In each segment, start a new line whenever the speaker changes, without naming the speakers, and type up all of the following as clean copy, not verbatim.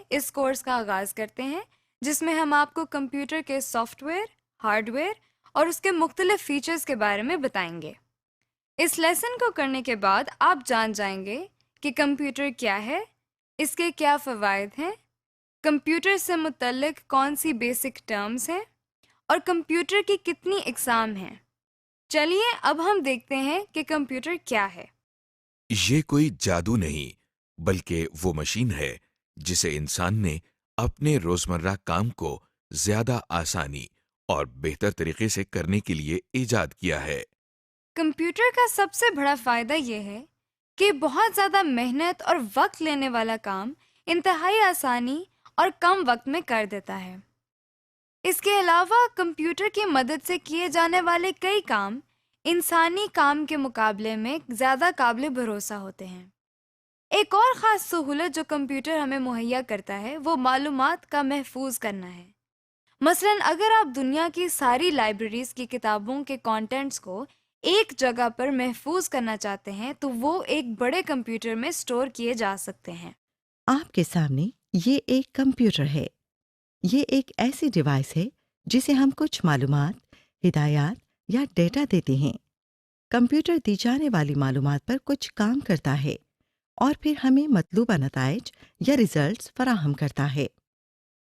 اس course کا آغاز کرتے ہیں جس میں ہم آپ کو کمپیوٹر کے سافٹ ویئر، ہارڈ ویئر اور اس کے مختلف فیچرز کے بارے میں بتائیں گے۔ اس لیسن کو کرنے کے بعد آپ جان جائیں گے کہ کمپیوٹر کیا ہے، اس کے کیا فوائد ہیں، کمپیوٹر سے متعلق کون سی بیسک ٹرمز ہیں اور کمپیوٹر کی کتنی اقسام ہیں۔ چلیے اب ہم دیکھتے ہیں کہ کمپیوٹر کیا ہے۔
یہ کوئی جادو نہیں بلکہ وہ مشین ہے جسے انسان نے اپنے روزمرہ کام کو زیادہ آسانی اور بہتر طریقے سے کرنے کے لیے ایجاد کیا ہے۔
کمپیوٹر کا سب سے بڑا فائدہ یہ ہے کہ بہت زیادہ محنت اور وقت لینے والا کام انتہائی آسانی اور کم وقت میں کر دیتا ہے۔ اس کے علاوہ کمپیوٹر کی مدد سے کیے جانے والے کئی کام انسانی کام کے مقابلے میں زیادہ قابل بھروسہ ہوتے ہیں۔ ایک اور خاص سہولت جو کمپیوٹر ہمیں مہیا کرتا ہے وہ معلومات کا محفوظ کرنا ہے۔ مثلاً اگر آپ دنیا کی ساری لائبریریز کی کتابوں کے کانٹینٹس کو ایک جگہ پر محفوظ کرنا چاہتے ہیں تو وہ ایک بڑے کمپیوٹر میں سٹور کیے جا سکتے ہیں۔
آپ کے سامنے یہ ایک کمپیوٹر ہے۔ یہ ایک ایسی ڈیوائس ہے جسے ہم کچھ معلومات، ہدایات یا ڈیٹا دیتے ہیں۔ کمپیوٹر دی جانے والی معلومات پر کچھ کام کرتا ہے اور پھر ہمیں مطلوبہ نتائج یا ریزلٹس فراہم کرتا ہے۔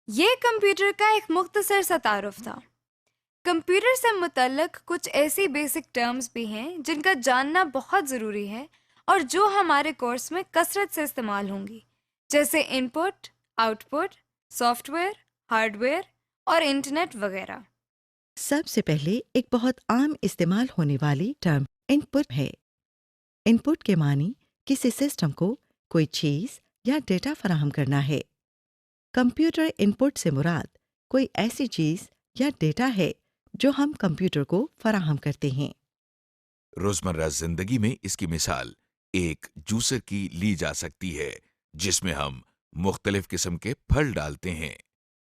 یہ کمپیوٹر کا ایک مختصر سا تعارف تھا۔ کمپیوٹر سے متعلق کچھ ایسی بیسک ٹرمز بھی ہیں جن کا جاننا بہت ضروری ہے اور جو ہمارے کورس میں کثرت سے استعمال ہوں گی، جیسے input, output, software, hardware اور انٹرنیٹ وغیرہ۔
سب سے پہلے ایک بہت عام استعمال ہونے والی ٹرم ان پٹ ہے۔ ان پٹ کے معنی کسی سسٹم کو کوئی چیز یا ڈیٹا فراہم کرنا ہے۔ کمپیوٹر ان پٹ سے مراد کوئی ایسی چیز یا ڈیٹا ہے جو ہم کمپیوٹر کو فراہم کرتے ہیں۔
روزمرہ زندگی میں اس کی مثال ایک جوسر کی لی جا سکتی ہے جس میں ہم مختلف قسم کے پھل ڈالتے ہیں۔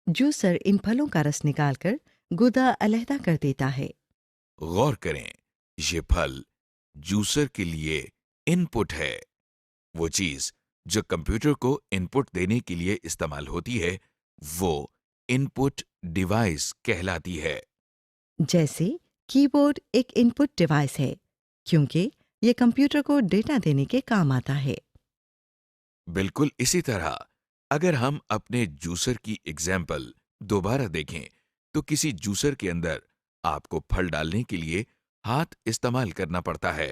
جوسر ان پھلوں کا رس نکال کر گودا علیحدہ کر دیتا ہے۔
غور کریں، یہ پھل جوسر کے لیے ان پٹ ہے۔ وہ چیز جو کمپیوٹر کو ان پٹ دینے کے لیے استعمال ہوتی ہے وہ ان پٹ ڈیوائس کہلاتی ہے۔
جیسے کی بورڈ ایک ان پٹ ڈیوائس ہے کیونکہ یہ کمپیوٹر کو ڈیٹا دینے کے کام آتا ہے۔
بالکل اسی طرح اگر ہم اپنے جوسر کی ایگزامپل دوبارہ دیکھیں تو کسی جوسر کے اندر آپ کو پھل ڈالنے کے لیے ہاتھ استعمال کرنا پڑتا ہے۔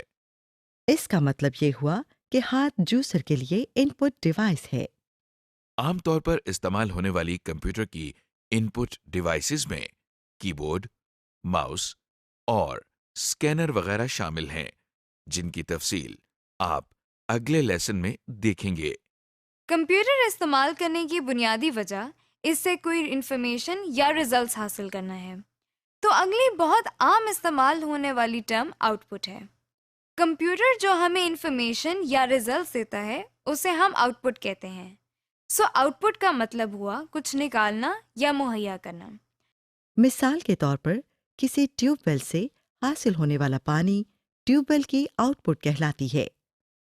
اس کا مطلب یہ ہوا کہ ہاتھ جوسر کے لیے ان پٹ ڈیوائس ہے۔
عام طور پر استعمال ہونے والی کمپیوٹر کی ان پٹ ڈیوائسز میں کی بورڈ، ماؤس اور اسکینر وغیرہ شامل ہیں جن کی تفصیل آپ اگلے لیسن میں دیکھیں گے۔
کمپیوٹر استعمال کرنے کی بنیادی وجہ اس سے کوئی انفارمیشن یا ریزلٹس حاصل کرنا ہے، تو اگلی بہت عام استعمال ہونے والی ٹرم آؤٹ پٹ ہے۔ کمپیوٹر جو ہمیں انفارمیشن یا ریزلٹس دیتا ہے اسے ہم آؤٹ پٹ کہتے ہیں۔ سو آؤٹ پٹ کا مطلب ہوا کچھ نکالنا یا مہیا کرنا۔
مثال کے طور پر کسی ٹیوب ویل سے حاصل ہونے والا پانی ٹیوب ویل کی آؤٹ پٹ کہلاتی ہے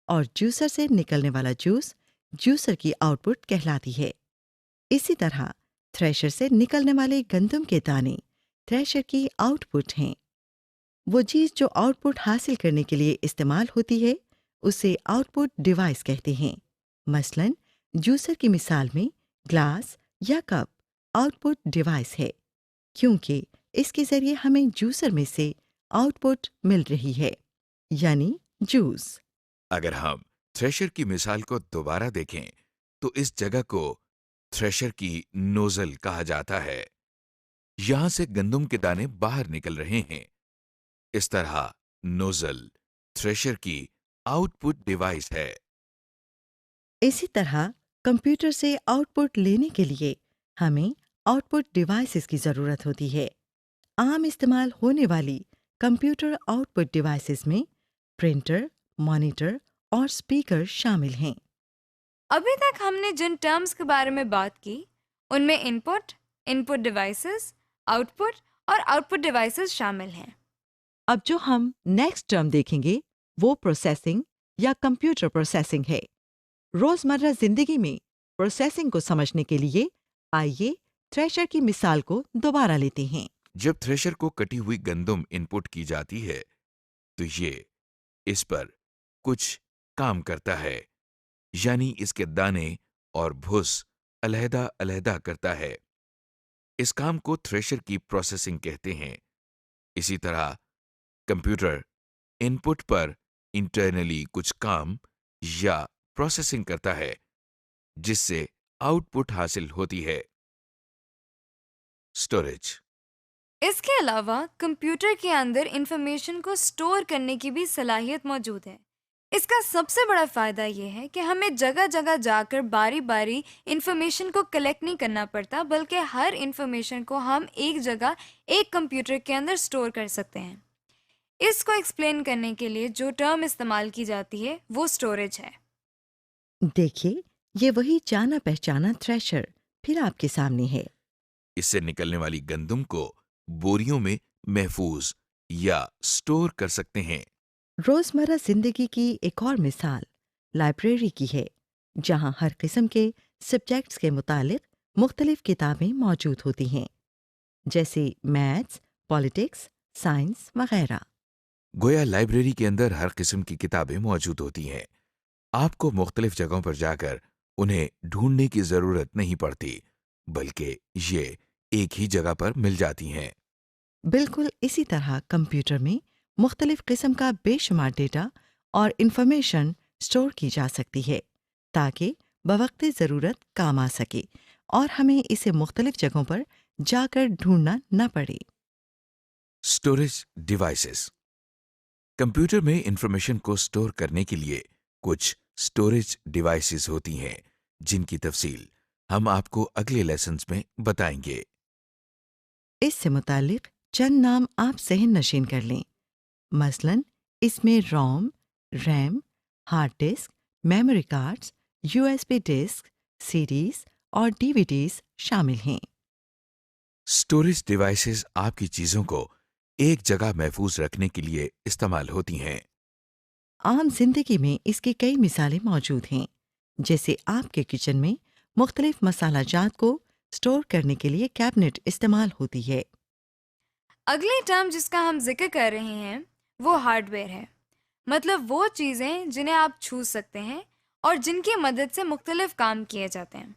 اور جوسر سے نکلنے والا جوس جوسر کی آؤٹ پٹ کہلاتی ہے۔ اسی طرح تھریشر سے نکلنے والے گندم کے دانے تھریشر کی آؤٹ پٹ ہیں۔ وہ چیز جو آؤٹ پٹ حاصل کرنے کے لیے استعمال ہوتی ہے اسے آؤٹ پٹ ڈیوائس کہتے ہیں۔ مثلاً جوسر کی مثال میں گلاس یا کپ آؤٹ پٹ ڈیوائس ہے کیونکہ اس کے ذریعے ہمیں جوسر میں سے آؤٹ پٹ مل رہی ہے، یعنی جوس۔
اگر ہم تھریشر کی مثال کو دوبارہ دیکھیں تو اس جگہ کو تھریشر کی نوزل کہا جاتا ہے۔ یہاں سے گندم کے دانے باہر نکل رہے ہیں۔ اس طرح نوزل تھریشر کی آؤٹ پٹ ڈیوائس ہے۔
اسی طرح کمپیوٹر سے آؤٹ پٹ لینے کے لیے ہمیں آؤٹ پٹ ڈیوائسز کی ضرورت ہوتی ہے۔ عام استعمال ہونے والی کمپیوٹر آؤٹ پٹ ڈیوائسز میں پرنٹر، مانیٹر اور اسپیکر شامل ہیں۔
ابھی تک ہم نے جن ٹرمز کے بارے میں بات کی ان میں ان پٹ ڈیوائسز، آؤٹ پٹ اور آؤٹ پٹ ڈیوائسز شامل ہیں۔
اب جو ہم نیکسٹ ٹرم دیکھیں گے وہ پروسیسنگ یا کمپیوٹر پروسیسنگ ہے۔ روزمرہ زندگی میں پروسیسنگ کو سمجھنے کے لیے آئیے تھریشر کی مثال کو دوبارہ لیتے ہیں۔
جب تھریشر کو کٹی ہوئی گندم ان پٹ کی جاتی ہے تو یہ اس پر کچھ کام کرتا ہے، یعنی اس کے دانے اور بھس علیحدہ علیحدہ کرتا ہے۔ اس کام کو تھریشر کی پروسیسنگ کہتے ہیں۔ اسی طرح کمپیوٹر ان پٹ پر انٹرنلی کچھ کام یا پروسیسنگ کرتا ہے جس سے آؤٹ پٹ حاصل ہوتی ہے۔ اسٹوریج۔
اس کے علاوہ کمپیوٹر کے اندر انفارمیشن کو سٹور کرنے کی بھی صلاحیت موجود ہے۔ اس کا سب سے بڑا فائدہ یہ ہے کہ ہمیں جگہ جگہ جا کر باری باری انفارمیشن کو کلیکٹ نہیں کرنا پڑتا، بلکہ ہر انفارمیشن کو ہم ایک جگہ ایک کمپیوٹر کے اندر سٹور کر سکتے ہیں۔ اس کو ایکسپلین کرنے کے لیے جو ٹرم استعمال کی جاتی ہے وہ سٹوریج ہے۔
دیکھیے، یہ وہی جانا پہچانا تھریشر پھر آپ کے سامنے ہے۔
اس سے نکلنے والی گندم کو بوریوں میں محفوظ یا سٹور کر سکتے ہیں۔
روزمرہ زندگی کی ایک اور مثال لائبریری کی ہے، جہاں ہر قسم کے سبجیکٹس کے متعلق مختلف کتابیں موجود ہوتی ہیں، جیسے میتھس، پالیٹکس، سائنس وغیرہ۔
گویا لائبریری کے اندر ہر قسم کی کتابیں موجود ہوتی ہیں۔ آپ کو مختلف جگہوں پر جا کر انہیں ڈھونڈنے کی ضرورت نہیں پڑتی، بلکہ یہ ایک ہی جگہ پر مل جاتی ہیں۔
بالکل اسی طرح کمپیوٹر میں مختلف قسم کا بے شمار ڈیٹا اور انفارمیشن سٹور کی جا سکتی ہے تاکہ بوقت ضرورت کام آ سکے اور ہمیں اسے مختلف جگہوں پر جا کر ڈھونڈنا نہ پڑے۔
Storage devices. کمپیوٹر میں انفارمیشن کو سٹور کرنے کے لیے کچھ اسٹوریج ڈیوائسز ہوتی ہیں جن کی تفصیل ہم آپ کو اگلے لیسنز میں بتائیں گے۔
اس سے متعلق چند نام آپ ذہن نشین کر لیں۔ مثلاً اس میں ROM, RAM, hard disk, memory cards, U S B disk, C Ds اور ڈی وی ڈیز شامل ہیں۔
اسٹوریج ڈیوائسز آپ کی چیزوں کو ایک جگہ محفوظ رکھنے کے لیے استعمال ہوتی ہیں۔
عام زندگی میں اس کی کئی مثالیں موجود ہیں، جیسے آپ کے کچن میں مختلف مسالہ جات کو سٹور کرنے کے لیے کیبنٹ استعمال ہوتی ہے۔
اگلی ٹرم جس کا ہم ذکر کر رہے ہیں وہ ہارڈ ویئر ہے، مطلب وہ چیزیں جنہیں آپ چھو سکتے ہیں اور جن کی مدد سے مختلف کام کیے جاتے ہیں۔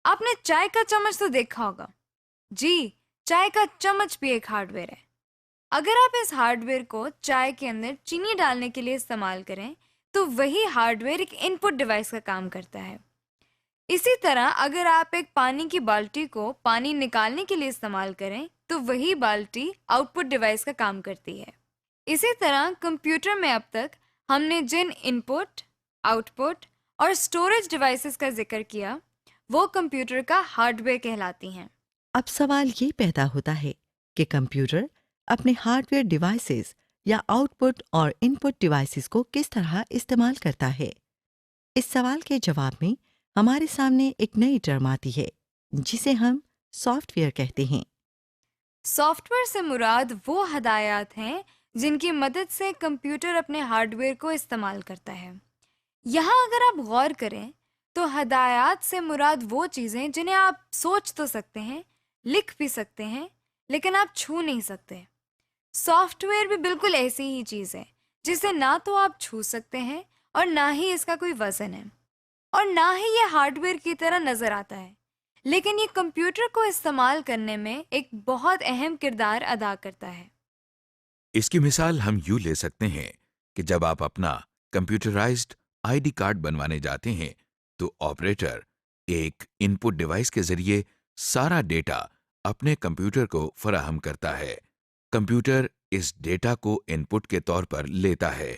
آپ نے چائے کا چمچ تو دیکھا ہوگا، جی چائے کا چمچ بھی ایک ہارڈ ویئر ہے۔ اگر آپ اس ہارڈ ویئر کو چائے کے اندر چینی ڈالنے کے لیے استعمال کریں تو وہی ہارڈ ویئر ایک ان پٹ ڈیوائس کا کام کرتا ہے۔ اسی طرح اگر آپ ایک پانی کی بالٹی کو پانی نکالنے کے لیے استعمال کریں تو وہی بالٹی آؤٹ پٹ ڈیوائس کا کام کرتی ہے۔ اسی طرح کمپیوٹر میں اب تک ہم نے جن ان پٹ، آؤٹ پٹ اور اسٹوریج ڈیوائسز کا ذکر کیا وہ کمپیوٹر کا ہارڈ ویئر کہلاتی ہیں۔
اب سوال یہ پیدا ہوتا ہے کہ کمپیوٹر اپنے ہارڈ ویئر ڈیوائسز یا آؤٹ پٹ اور ان پٹ ڈیوائسز کو کس طرح استعمال کرتا ہے؟ اس سوال کے جواب میں ہمارے سامنے ایک نئی ٹرم آتی ہے جسے ہم سافٹ ویئر کہتے ہیں۔
سافٹ ویئر سے مراد وہ ہدایات ہیں جن کی مدد سے کمپیوٹر اپنے ہارڈ ویئر کو استعمال کرتا ہے۔ یہاں اگر آپ غور کریں تو ہدایات سے مراد وہ چیزیں جنہیں آپ سوچ تو سکتے ہیں، لکھ بھی سکتے ہیں، لیکن آپ چھو نہیں سکتے۔ سافٹ ویئر بھی بالکل ایسی ہی چیز ہے جسے نہ تو آپ چھو سکتے ہیں اور نہ ہی اس کا کوئی وزن ہے، اور نہ ہی یہ ہارڈ ویئر کی طرح نظر آتا ہے، لیکن یہ کمپیوٹر کو استعمال کرنے میں ایک بہت اہم کردار ادا کرتا ہے۔
اس کی مثال ہم یوں لے سکتے ہیں کہ جب آپ اپنا کمپیوٹرائزڈ آئی ڈی کارڈ بنوانے جاتے ہیں تو آپریٹر ایک ان پٹ ڈیوائس کے ذریعے سارا ڈیٹا اپنے کمپیوٹر کو فراہم کرتا ہے۔ کمپیوٹر اس ڈیٹا کو ان پٹ کے طور پر لیتا ہے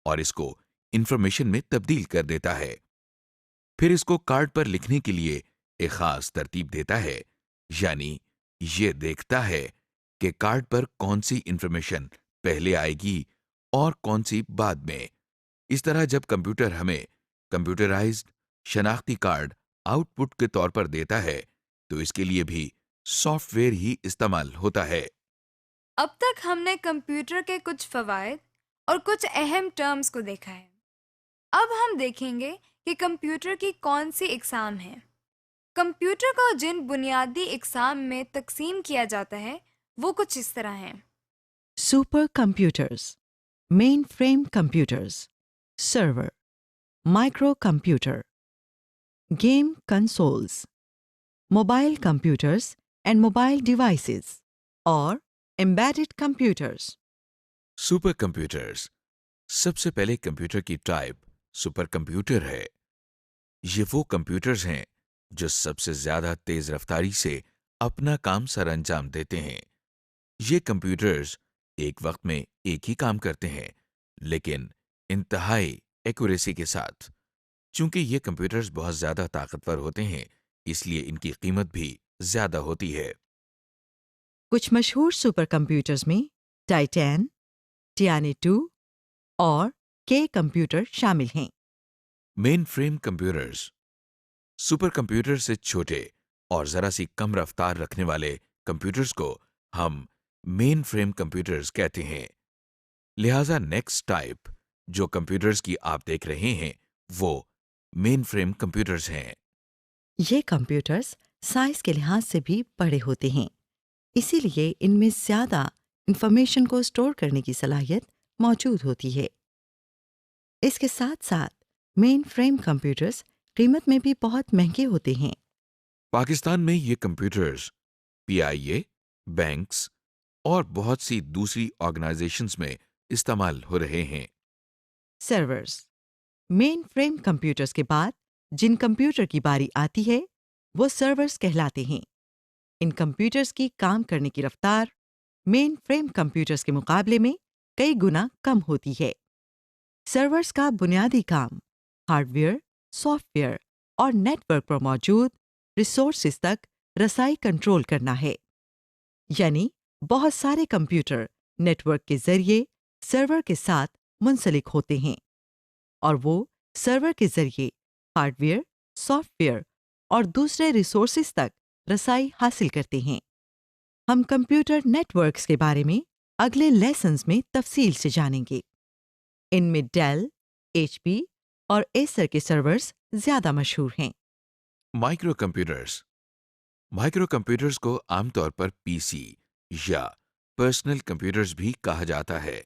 اور اس کو انفارمیشن میں تبدیل کر دیتا ہے، پھر اس کو کارڈ پر لکھنے کے لیے ایک خاص ترتیب دیتا ہے، یعنی یہ دیکھتا ہے کہ کارڈ پر کون سی انفارمیشن پہلے آئے گی اور کون سی بعد میں۔ اس طرح جب کمپیوٹر ہمیں کمپیوٹرائزڈ شناختی کارڈ آؤٹ پٹ کے طور پر دیتا ہے تو اس کے لیے بھی سافٹ ویئر ہی استعمال ہوتا ہے۔
اب تک ہم نے کمپیوٹر کے کچھ فوائد اور کچھ اہم ٹرمز کو دیکھا ہے۔ اب ہم دیکھیں گے کہ کمپیوٹر کی کون سی اقسام ہیں۔ کمپیوٹر کو جن بنیادی اقسام میں تقسیم کیا جاتا ہے وہ کچھ اس طرح ہیں۔
Supercomputers, mainframe computers, server, microcomputer, game consoles, mobile computers and mobile devices, اور embedded computers۔
Supercomputers. سب سے پہلے کمپیوٹر کی ٹائپ سپر کمپیوٹر ہے۔ یہ وہ کمپیوٹرز ہیں جو سب سے زیادہ تیز رفتاری سے اپنا کام سر انجام دیتے ہیں۔ یہ کمپیوٹرز ایک وقت میں ایک ہی کام کرتے ہیں، لیکن انتہائی ایکوریسی کے ساتھ۔ چونکہ یہ کمپیوٹرز بہت زیادہ طاقتور ہوتے ہیں، اس لیے ان کی قیمت بھی زیادہ ہوتی ہے۔
کچھ مشہور سپر کمپیوٹرز میں ٹائٹین، ٹیانی 2 اور کے کمپیوٹر شامل ہیں۔
مین فریم کمپیوٹرز۔ سپر کمپیوٹر سے چھوٹے اور ذرا سی کم رفتار رکھنے والے کمپیوٹرز کو ہم مین فریم کمپیوٹرز کہتے ہیں۔ لہذا نیکسٹ ٹائپ جو کمپیوٹرز کی آپ دیکھ رہے ہیں وہ مین فریم کمپیوٹرز ہیں۔
یہ کمپیوٹرز سائز کے لحاظ سے بھی بڑے ہوتے ہیں، اسی لیے ان میں زیادہ انفارمیشن کو اسٹور کرنے کی صلاحیت موجود ہوتی ہے۔ اس کے ساتھ ساتھ مین فریم کمپیوٹرز قیمت میں بھی بہت مہنگے ہوتے ہیں۔
پاکستان میں یہ کمپیوٹرز PIA، بینکس اور بہت سی دوسری آرگنائزیشنز میں استعمال ہو رہے ہیں۔
سرورز۔ مین فریم کمپیوٹرز کے بعد جن کمپیوٹر کی باری آتی ہے وہ سرورز کہلاتے ہیں۔ ان کمپیوٹرز کی کام کرنے کی رفتار مین فریم کمپیوٹرز کے مقابلے میں کئی گنا کم ہوتی ہے۔ سرورز کا بنیادی کام ہارڈ ویئر، سافٹ ویئر اور نیٹ ورک پر موجود ریسورسز تک رسائی کنٹرول کرنا ہے، یعنی بہت سارے کمپیوٹر نیٹ ورک کے ذریعے سرور کے ساتھ منسلک ہوتے ہیں، اور وہ سرور کے ذریعے ہارڈ ویئر، سافٹ ویئر اور دوسرے ریسورسز تک رسائی حاصل کرتے ہیں۔ ہم کمپیوٹر نیٹ ورکس کے بارے میں اگلے لیسنز میں تفصیل سے جانیں گے۔ ان میں ڈیل، HP اور ایسر کے سرورز زیادہ مشہور ہیں۔
Micro computers. مائکرو کمپیوٹرز کو عام طور پر PC یا پرسنل کمپیوٹرز بھی کہا جاتا ہے۔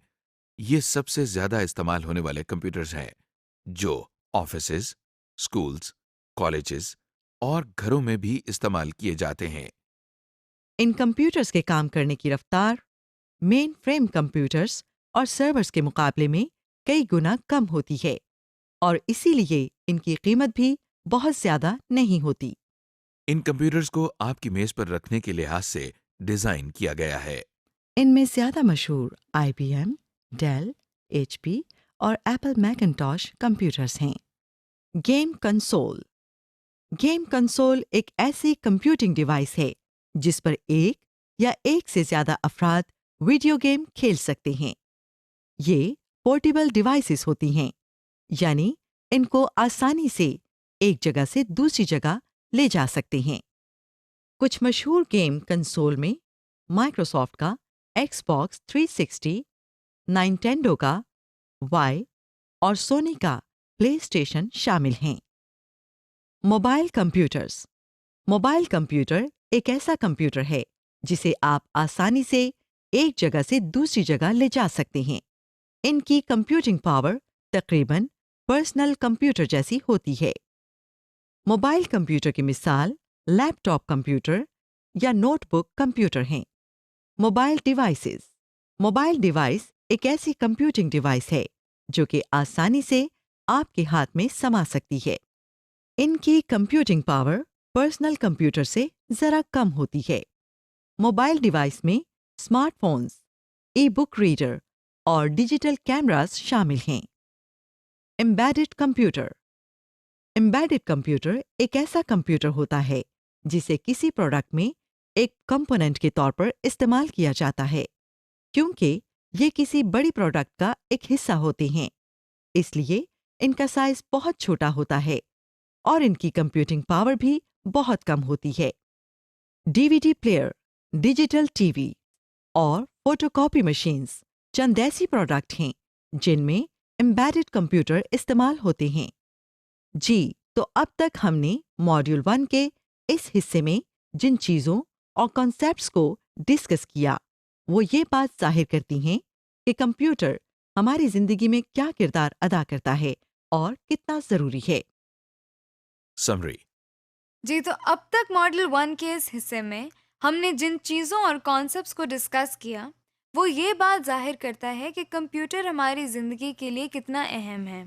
یہ سب سے زیادہ استعمال ہونے والے کمپیوٹرز ہیں جو آفیسز، اسکولز، کالجز اور گھروں میں بھی استعمال کیے جاتے ہیں۔
ان کمپیوٹرز کے کام کرنے کی رفتار مین فریم کمپیوٹرز اور سرورز کے مقابلے میں کئی گنا کم ہوتی ہے، اور اسی لیے ان کی قیمت بھی بہت زیادہ نہیں ہوتی۔
ان کمپیوٹرز کو آپ کی میز پر رکھنے کے لحاظ سے ڈیزائن کیا گیا ہے۔
ان میں زیادہ مشہور IBM، ڈیل، HP اور ایپل میکنٹاش کمپیوٹرز ہیں۔ Game console. گیم کنسول ایک ایسی کمپیوٹنگ ڈیوائس ہے جس پر ایک یا ایک سے زیادہ افراد ویڈیو گیم کھیل سکتے ہیں۔ یہ پورٹیبل ڈیوائسز ہوتی ہیں، یعنی ان کو آسانی سے ایک جگہ سے دوسری جگہ لے جا سکتے ہیں۔ کچھ مشہور گیم کنسول میں مائکروسافٹ کا Xbox 360، نائنٹینڈو کا وائی اور سونی کا پلے اسٹیشن شامل ہیں۔ Mobile computers. موبائل کمپیوٹر ایک ایسا کمپیوٹر ہے جسے آپ آسانی سے ایک جگہ سے دوسری جگہ لے جا سکتے ہیں۔ ان کی کمپیوٹنگ پاور تقریباً پرسنل کمپیوٹر جیسی ہوتی ہے۔ موبائل کمپیوٹر کی مثال لیپ ٹاپ کمپیوٹر یا نوٹ بک کمپیوٹر ہیں۔ Mobile devices. موبائل ڈیوائس ایک ایسی کمپیوٹنگ ڈیوائس ہے جو کہ آسانی سے آپ کے ہاتھ میں سما سکتی ہے۔ ان کی کمپیوٹنگ پاور پرسنل کمپیوٹر سے ذرا کم ہوتی ہے۔ موبائل ڈیوائس میں اسمارٹ فونز، ای بک ریڈر اور ڈیجیٹل کیمراز شامل ہیں۔ Embedded computer. امبیڈڈ کمپیوٹر ایک ایسا کمپیوٹر ہوتا ہے جسے کسی پروڈکٹ میں ایک کمپوننٹ کے طور پر استعمال کیا جاتا ہے، کیونکہ یہ کسی بڑی پروڈکٹ کا ایک حصہ ہوتے ہیں، اس لیے ان کا سائز بہت چھوٹا ہوتا ہے اور ان کی کمپیوٹنگ پاور بھی بہت کم ہوتی ہے۔ DVD پلیئر، ڈیجیٹل TV اور فوٹو کاپی مشینز چند ایسی پروڈکٹ ہیں جن میں امبیڈڈ کمپیوٹر استعمال ہوتے ہیں۔ جی، تو اب تک ہم نے ماڈیول 1 کے اس حصے میں جن چیزوں اور کانسیپٹس کو ڈسکس کیا وہ یہ بات ظاہر کرتی ہیں کہ کمپیوٹر ہماری زندگی میں کیا کردار ادا کرتا ہے اور کتنا ضروری ہے۔
سمری۔
جی، تو اب تک ماڈل 1 کے اس حصے میں ہم نے جن چیزوں اور کانسیپٹس کو ڈسکس کیا وہ یہ بات ظاہر کرتا ہے کہ کمپیوٹر ہماری زندگی کے لیے کتنا اہم ہے۔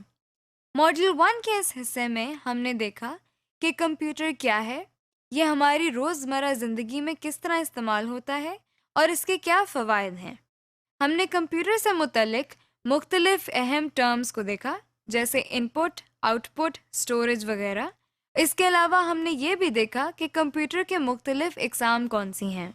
ماڈل 1 کے اس حصے میں ہم نے دیکھا کہ کمپیوٹر کیا ہے، یہ ہماری روزمرہ زندگی میں کس طرح استعمال ہوتا ہے اور اس کے کیا فوائد ہیں۔ ہم نے کمپیوٹر سے متعلق مختلف اہم ٹرمز کو دیکھا جیسے input, out put, storage وغیرہ۔ اس کے علاوہ ہم نے یہ بھی دیکھا کہ کمپیوٹر کے مختلف اقسام کون سی ہیں۔